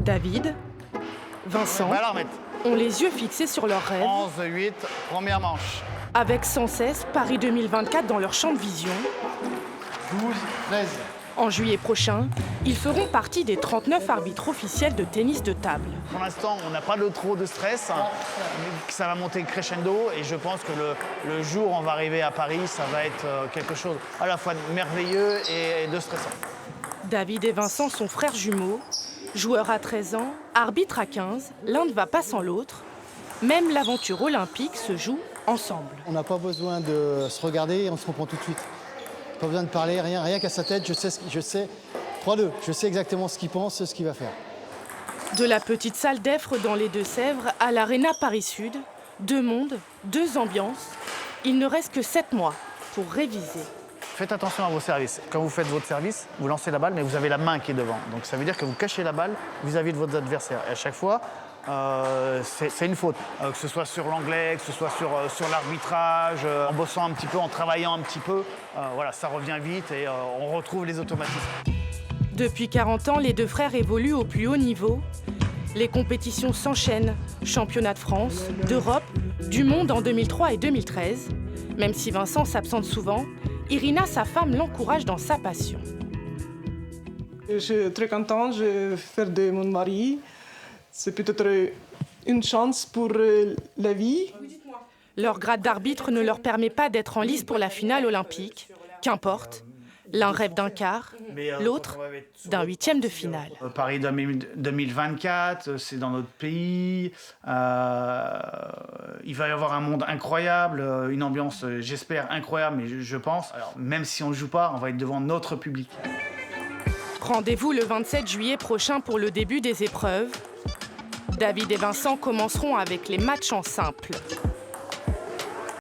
David, Vincent ont les yeux fixés sur leurs rêves. 11-8, première manche. Avec sans cesse Paris 2024 dans leur champ de vision. 12-13. En juillet prochain, ils feront partie des 39 arbitres officiels de tennis de table. Pour l'instant, on n'a pas trop de stress. Ça va monter crescendo et je pense que le jour où on va arriver à Paris, ça va être quelque chose à la fois de merveilleux et de stressant. David et Vincent sont frères jumeaux. Joueurs à 13 ans, arbitres à 15, l'un ne va pas sans l'autre. Même l'aventure olympique se joue ensemble. On n'a pas besoin de se regarder et on se comprend tout de suite. Pas besoin de parler, rien qu'à sa tête, je sais 3-2, je sais exactement ce qu'il pense, ce qu'il va faire. De la petite salle d'Effre dans les Deux-Sèvres à l'Arena Paris-Sud, 2 mondes, 2 ambiances. Il ne reste que 7 mois pour réviser. Faites attention à vos services. Quand vous faites votre service, vous lancez la balle, mais vous avez la main qui est devant. Donc ça veut dire que vous cachez la balle vis-à-vis de votre adversaire. Et à chaque fois, c'est une faute. Que ce soit sur l'anglais, que ce soit sur l'arbitrage, en bossant un petit peu, en travaillant un petit peu. Voilà, ça revient vite et on retrouve les automatismes. Depuis 40 ans, les 2 frères évoluent au plus haut niveau. Les compétitions s'enchaînent. Championnat de France, d'Europe, du monde en 2003 et 2013. Même si Vincent s'absente souvent, Irina, sa femme, l'encourage dans sa passion. Je suis très contente, je vais faire de mon mari. C'est peut-être une chance pour la vie. Leur grade d'arbitre ne leur permet pas d'être en lice pour la finale olympique. Qu'importe, l'un rêve d'un quart, l'autre d'un 8e de finale. Paris 2024, c'est dans notre pays. Il va y avoir un monde incroyable, une ambiance, j'espère, incroyable, mais je pense. Alors, même si on ne joue pas, on va être devant notre public. Rendez-vous le 27 juillet prochain pour le début des épreuves. David et Vincent commenceront avec les matchs en simple.